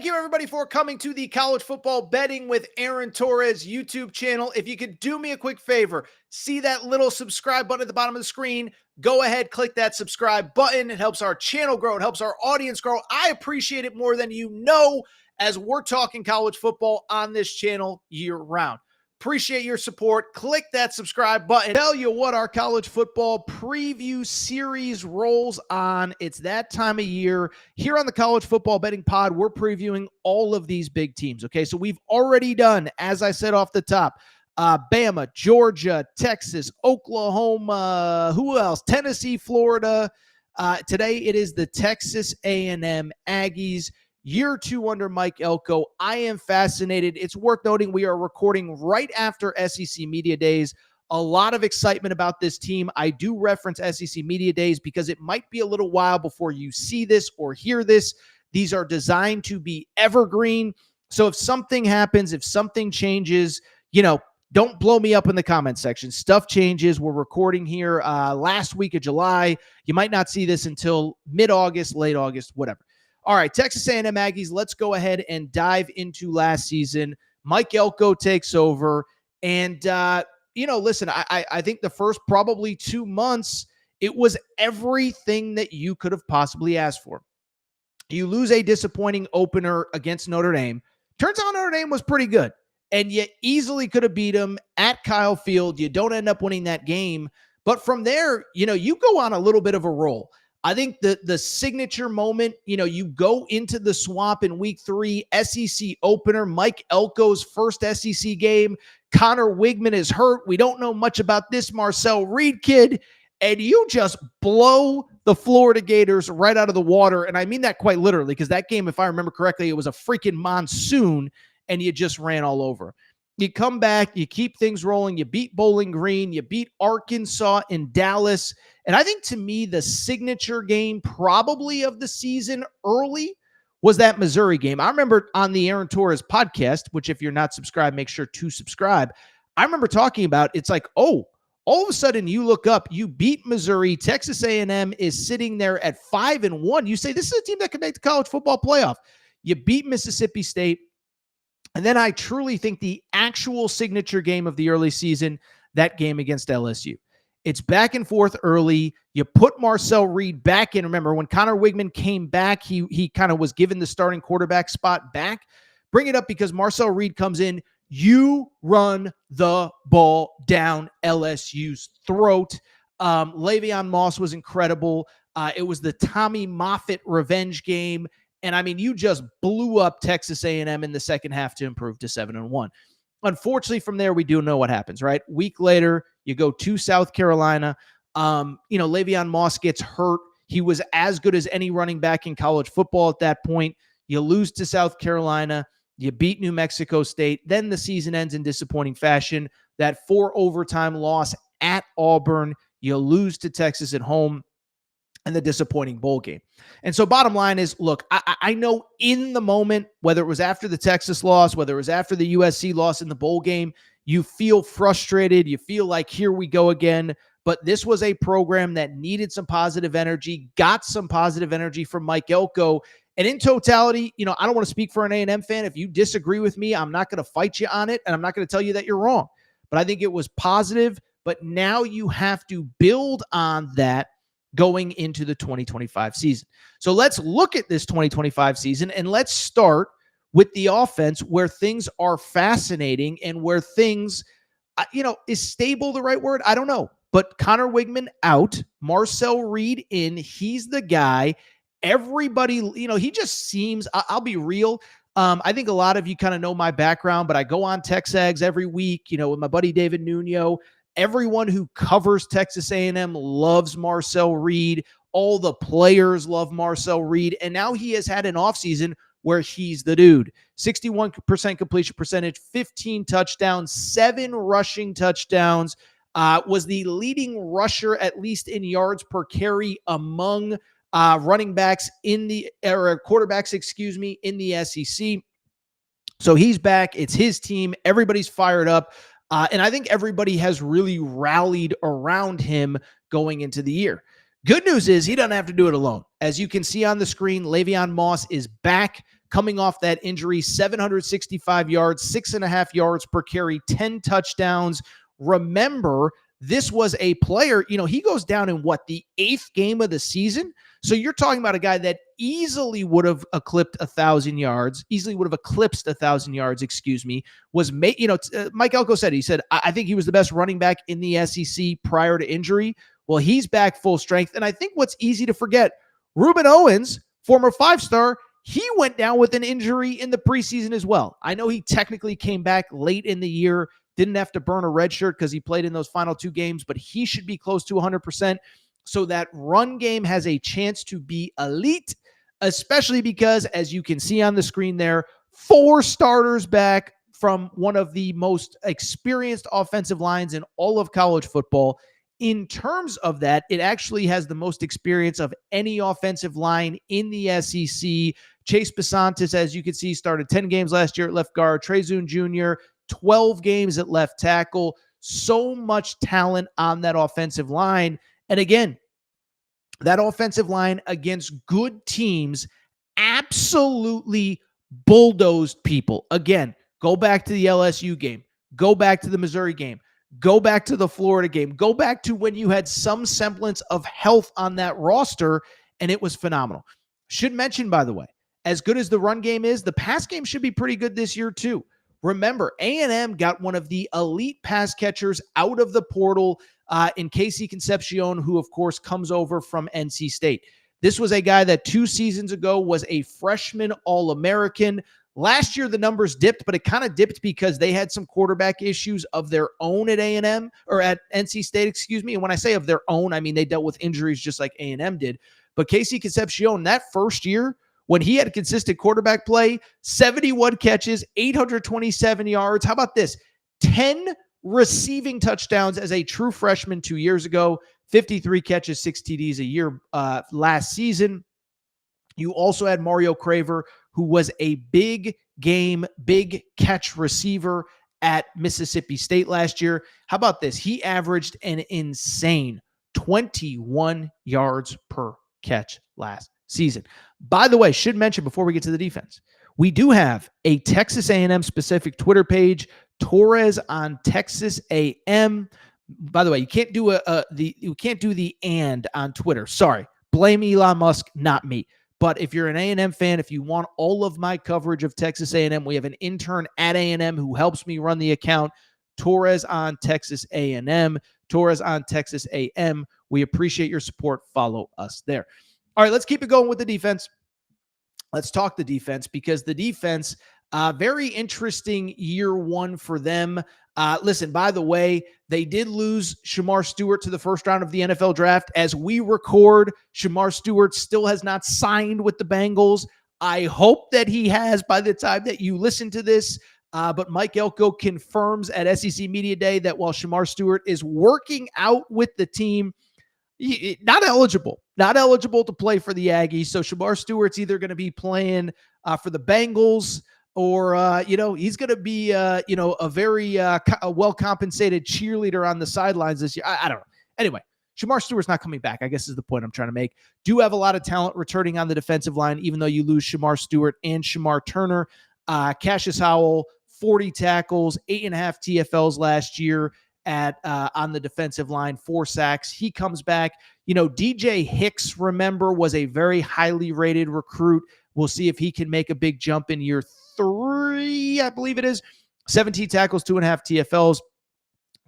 you, everybody, for coming to the College Football Betting with Aaron Torres YouTube channel. If you could do me a quick favor, see that little subscribe button at the bottom of the screen. Go ahead, click that subscribe button. It helps our channel grow. It helps our audience grow. I appreciate it more than you know, as we're talking college football on this channel year-round. Appreciate your support. Click that subscribe button. Tell you what, our college football preview series rolls on. It's that time of year. Here on the College Football Betting Pod, we're previewing all of these big teams, okay? So we've already done, as I said off the top, Bama, Georgia, Texas, Oklahoma, who else? Tennessee, Florida. Today it is the Texas A&M Aggies. Year 2 under Mike Elko. I am fascinated. It's worth noting we are recording right after SEC Media Days. A lot of excitement about this team. I do reference SEC Media Days because it might be a little while before you see this or hear this. These are designed to be evergreen. So if something happens, if something changes, don't blow me up in the comment section. Stuff changes. We're recording here last week of July. You might not see this until mid-August, late August, whatever. All right, Texas A&M Aggies, let's go ahead and dive into last season. Mike Elko takes over. And, listen, I think the first probably 2 months, it was everything that you could have possibly asked for. You lose a disappointing opener against Notre Dame. Turns out Notre Dame was pretty good, and you easily could have beat them at Kyle Field. You don't end up winning that game. But from there, you go on a little bit of a roll. I think the signature moment, you go into the Swamp in week 3, SEC opener, Mike Elko's first SEC game. Connor Wigman is hurt. We don't know much about this Marcel Reed kid. And you just blow the Florida Gators right out of the water. And I mean that quite literally, because that game, if I remember correctly, it was a freaking monsoon and you just ran all over. You come back, you keep things rolling, you beat Bowling Green, you beat Arkansas in Dallas. And I think, to me, the signature game probably of the season early was that Missouri game. I remember on the Aaron Torres podcast, which if you're not subscribed, make sure to subscribe. I remember talking about, it's like, all of a sudden you look up, you beat Missouri, Texas A&M is sitting there at 5-1. You say, this is a team that can make the college football playoff. You beat Mississippi State. And then I truly think the actual signature game of the early season, that game against LSU. It's back and forth early. You put Marcel Reed back in. Remember, when Connor Wigman came back, he kind of was given the starting quarterback spot back. Bring it up because Marcel Reed comes in. You run the ball down LSU's throat. Le'Veon Moss was incredible. It was the Tommy Moffitt revenge game. And I mean, you just blew up Texas A&M in the second half to improve to 7-1. Unfortunately, from there, we do know what happens, right? Week later, you go to South Carolina. Le'Veon Moss gets hurt. He was as good as any running back in college football at that point. You lose to South Carolina. You beat New Mexico State. Then the season ends in disappointing fashion. That 4-overtime loss at Auburn. You lose to Texas at home. And the disappointing bowl game. And so bottom line is, look, I know in the moment, whether it was after the Texas loss, whether it was after the USC loss in the bowl game, you feel frustrated. You feel like, here we go again. But this was a program that needed some positive energy, got some positive energy from Mike Elko. And in totality, I don't want to speak for an A&M fan. If you disagree with me, I'm not going to fight you on it. And I'm not going to tell you that you're wrong. But I think it was positive. But now you have to build on that going into the 2025 season. So let's look at this 2025 season, and let's start with the offense, where things are fascinating and where things, is stable the right word? I don't know. But Connor Wigman out, Marcel Reed in, he's the guy. Everybody, he just seems, I'll be real. I think a lot of you kind of know my background, but I go on TexAgs every week, with my buddy David Nuno. Everyone who covers Texas A&M loves Marcel Reed. All the players love Marcel Reed. And now he has had an offseason where he's the dude. 61% completion percentage, 15 touchdowns, 7 rushing touchdowns. Was the leading rusher, at least in yards per carry, among running backs in the quarterbacks, in the SEC. So he's back. It's his team. Everybody's fired up. And I think everybody has really rallied around him going into the year. Good news is he doesn't have to do it alone. As you can see on the screen, Le'Veon Moss is back. coming off that injury, 765 yards, 6.5 yards per carry, 10 touchdowns. Remember, this was a player, he goes down in the 8th game of the season. So you're talking about a guy that easily would have eclipsed 1,000 yards, Mike Elko said, I think he was the best running back in the SEC prior to injury. Well, he's back full strength. And I think what's easy to forget, Reuben Owens, former 5-star, he went down with an injury in the preseason as well. I know he technically came back late in the year, didn't have to burn a red shirt because he played in those final 2 games, but he should be close to 100%. So that run game has a chance to be elite, especially because, as you can see on the screen there, 4 starters back from one of the most experienced offensive lines in all of college football. In terms of that, it actually has the most experience of any offensive line in the SEC. Chase Besantis, as you can see, started 10 games last year at left guard. Trezun Jr., 12 games at left tackle. So much talent on that offensive line. And again, that offensive line against good teams absolutely bulldozed people. Again, go back to the LSU game. Go back to the Missouri game. Go back to the Florida game. Go back to when you had some semblance of health on that roster, and it was phenomenal. Should mention, by the way, as good as the run game is, the pass game should be pretty good this year too. Remember, A&M got one of the elite pass catchers out of the portal in Casey Concepcion, who, of course, comes over from NC State. This was a guy that 2 seasons ago was a freshman All-American. Last year, the numbers dipped, but it kind of dipped because they had some quarterback issues of their own at A&M, or at NC State, excuse me. And when I say of their own, I mean they dealt with injuries just like A&M did. But Casey Concepcion, that first year, when he had consistent quarterback play, 71 catches, 827 yards. How about this? 10 receiving touchdowns as a true freshman 2 years ago, 53 catches, 6 TDs a year last season. You also had Mario Craver, who was a big game, big catch receiver at Mississippi State last year. How about this? He averaged an insane 21 yards per catch last season. By the way, should mention before we get to the defense, we do have a Texas A&M specific Twitter page, Torres on Texas A&M. By the way, you can't do the and on Twitter. Sorry, blame Elon Musk, not me. But if you're an A&M fan, if you want all of my coverage of Texas A&M, we have an intern at A&M who helps me run the account. Torres on Texas A&M. Torres on Texas A&M. We appreciate your support. Follow us there. All right, let's keep it going with the defense. Let's talk the defense, because the defense, very interesting year one for them. Listen, by the way, they did lose Shamar Stewart to the first round of the NFL draft. As we record, Shamar Stewart still has not signed with the Bengals. I hope that he has by the time that you listen to this. But Mike Elko confirms at SEC Media Day that while Shamar Stewart is working out with the team, not eligible to play for the Aggies. So Shamar Stewart's either going to be playing for the Bengals, or, he's going to be, a very well-compensated cheerleader on the sidelines this year. I don't know. Anyway, Shamar Stewart's not coming back, I guess is the point I'm trying to make. Do have a lot of talent returning on the defensive line, even though you lose Shamar Stewart and Shamar Turner. Cassius Howell, 40 tackles, 8.5 TFLs last year on the defensive line, 4 sacks. He comes back. DJ Hicks, remember, was a very highly rated recruit. We'll see if he can make a big jump in year 3, I believe it is. 17 tackles, 2.5 TFLs.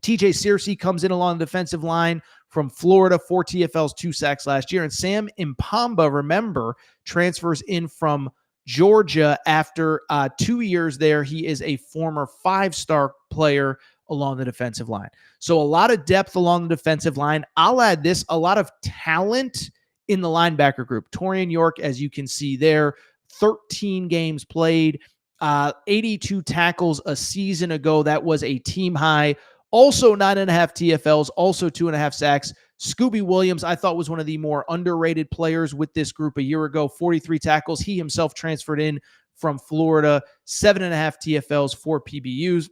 TJ Searcy comes in along the defensive line from Florida, 4 TFLs, 2 sacks last year. And Sam Impamba, remember, transfers in from Georgia after 2 years there. He is a former 5-star player along the defensive line. So a lot of depth along the defensive line. I'll add this, a lot of talent in the linebacker group. Torian York, as you can see there, 13 games played, 82 tackles a season ago. That was a team high. Also 9.5 TFLs, also 2.5 sacks. Scooby Williams, I thought, was one of the more underrated players with this group a year ago. 43 tackles. He himself transferred in from Florida. 7.5 TFLs, 4 PBUs.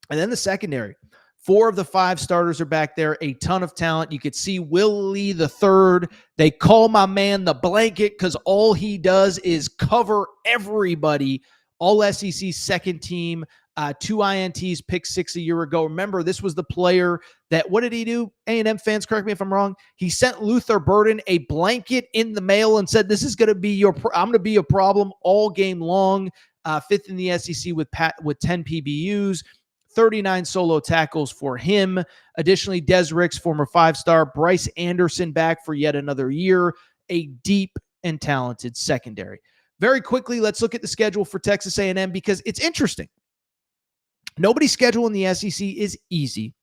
And then the secondary. 4 of the 5 starters are back there, a ton of talent. You could see Will Lee the third. They call my man the blanket because all he does is cover everybody. All SEC second team, 2 INTs, pick 6 a year ago. Remember, this was the player that, what did he do? A&M fans, correct me if I'm wrong. He sent Luther Burden a blanket in the mail and said, this is going to be I'm going to be a problem all game long. 5th in the SEC with 10 PBUs. 39 solo tackles for him. Additionally, Des Ricks, former 5-star, Bryce Anderson back for yet another year, a deep and talented secondary. Very quickly, let's look at the schedule for Texas A&M because it's interesting. Nobody's schedule in the SEC is easy.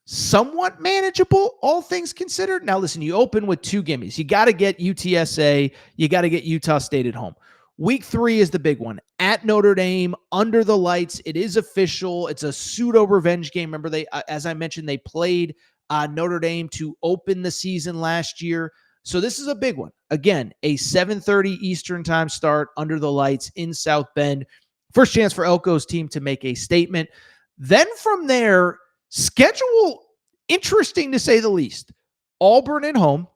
Somewhat manageable, all things considered. Now, listen, you open with 2 gimmies. You got to get UTSA. You got to get Utah State at home. Week 3 is the big one. At Notre Dame, under the lights. It is official. It's a pseudo revenge game. Remember, they, as I mentioned, they played Notre Dame to open the season last year. So this is a big one. Again, a 7:30 Eastern time start under the lights in South Bend. First chance for Elko's team to make a statement. Then from there, schedule interesting to say the least. Auburn at home,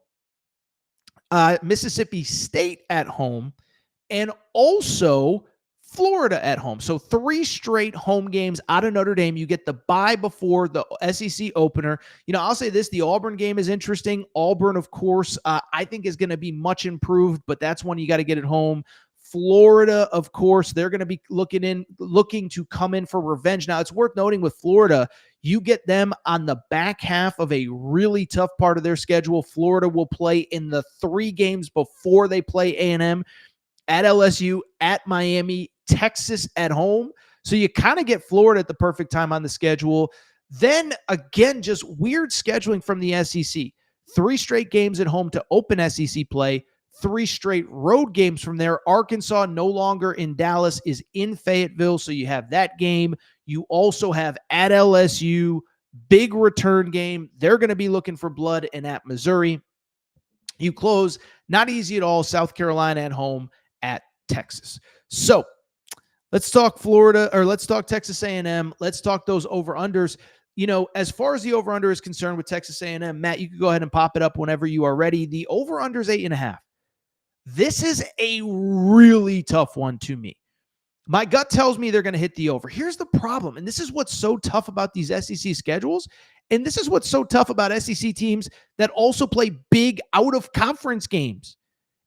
Mississippi State at home, and also Florida at home. So 3 straight home games out of Notre Dame. You get the bye before the SEC opener. I'll say this, the Auburn game is interesting. Auburn, of course, I think is going to be much improved, but that's one you got to get at home. Florida, of course, they're going to be looking to come in for revenge. Now, it's worth noting with Florida, you get them on the back half of a really tough part of their schedule. Florida will play in the 3 games before they play A&M. At LSU, at Miami, Texas at home. So you kind of get Florida at the perfect time on the schedule. Then again, just weird scheduling from the SEC. 3 straight games at home to open SEC play. 3 straight road games from there. Arkansas, no longer in Dallas, is in Fayetteville. So you have that game. You also have at LSU, big return game. They're going to be looking for blood, and at Missouri. You close, not easy at all, South Carolina at home, at Texas. So let's talk Florida, or let's talk Texas A&M. Let's talk those over-unders. As far as the over-under is concerned with Texas A&M, Matt, you can go ahead and pop it up whenever you are ready. The over-under is 8.5. This is a really tough one to me. My gut tells me they're going to hit the over. Here's the problem, and this is what's so tough about these SEC schedules, and this is what's so tough about SEC teams that also play big out-of-conference games.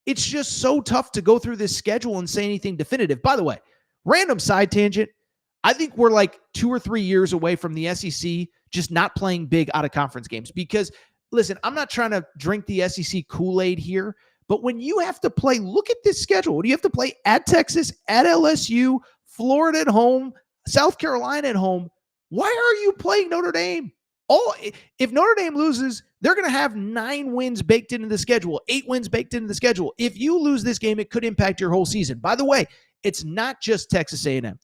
It's just so tough to go through this schedule and say anything definitive. By the way, random side tangent, I think we're like 2 or 3 years away from the SEC just not playing big out-of-conference games because, listen, I'm not trying to drink the SEC Kool-Aid here, but when you have to play, look at this schedule. You have to play at Texas, at LSU, Florida at home, South Carolina at home. Why are you playing Notre Dame? If Notre Dame loses, they're going to have 9 wins baked into the schedule, 8 wins baked into the schedule. If you lose this game, it could impact your whole season. By the way, it's not just Texas A&M.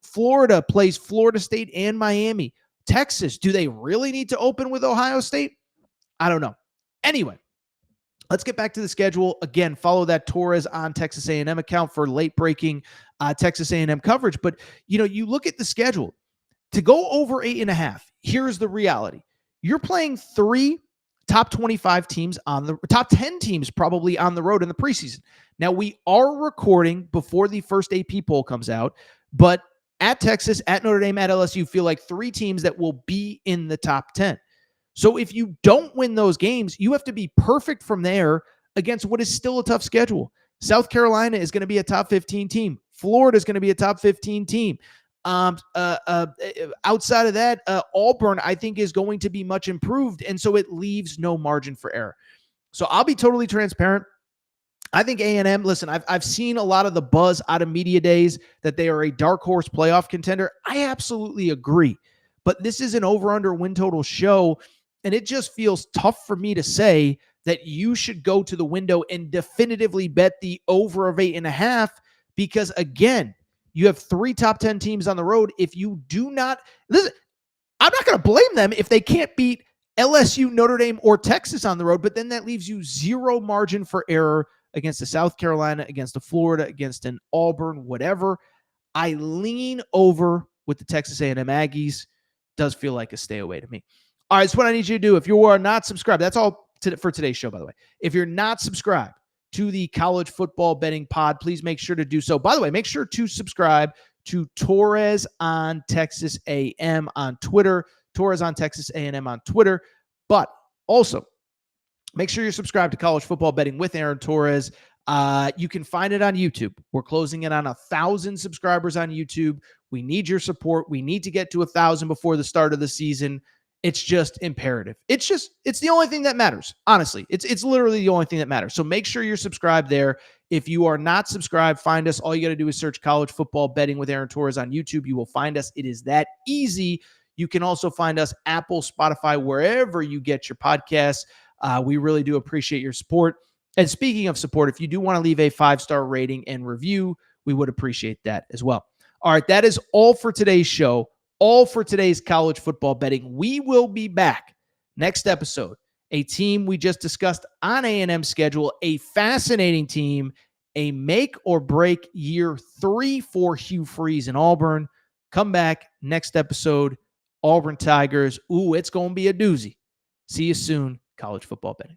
Florida plays Florida State and Miami. Texas, do they really need to open with Ohio State? I don't know. Anyway, let's get back to the schedule. Again, follow that Torres on Texas A&M account for late-breaking Texas A&M coverage. But, you look at the schedule. To go over 8.5, here's the reality. You're playing 3 top 25 teams top 10 teams probably on the road in the preseason. Now, we are recording before the first AP poll comes out, but at Texas, at Notre Dame, at LSU, feel like 3 teams that will be in the top 10. So if you don't win those games, you have to be perfect from there against what is still a tough schedule. South Carolina is going to be a top 15 team. Florida is going to be a top 15 team. Outside of that, Auburn, I think, is going to be much improved. And so it leaves no margin for error. So I'll be totally transparent. I think A&M, listen, I've seen a lot of the buzz out of media days that they are a dark horse playoff contender. I absolutely agree. But this is an over-under win total show. And it just feels tough for me to say that you should go to the window and definitively bet the over of 8.5 because, again, you have 3 top 10 teams on the road. If you do not, listen, I'm not going to blame them if they can't beat LSU, Notre Dame, or Texas on the road, but then that leaves you 0 margin for error against a South Carolina, against a Florida, against an Auburn, whatever. I lean over with the Texas A&M Aggies. does feel like a stay away to me. All right, that's what I need you to do. If you are not subscribed, that's all for today's show, by the way. If you're not subscribed to the College Football Betting Pod, please make sure to do so. By the way, make sure to subscribe to Torres on Texas A&M on Twitter, Torres on Texas A&M on Twitter, but also make sure you're subscribed to College Football Betting with Aaron Torres. You can find it on YouTube. We're closing in on 1,000 subscribers on YouTube. We need your support. We need to get to 1,000 before the start of the season. It's just imperative. It's the only thing that matters. Honestly, it's literally the only thing that matters. So make sure you're subscribed there. If you are not subscribed, find us. All you got to do is search College Football Betting with Aaron Torres on YouTube. You will find us. It is that easy. You can also find us Apple, Spotify, wherever you get your podcasts. We really do appreciate your support. And speaking of support, if you do want to leave a 5-star rating and review, we would appreciate that as well. All right, that is all for today's show, all for today's college football betting. We will be back next episode. A team we just discussed on A&M schedule, a fascinating team, a make or break year 3 for Hugh Freeze in Auburn. Come back next episode, Auburn Tigers. Ooh, it's going to be a doozy. See you soon, college football betting.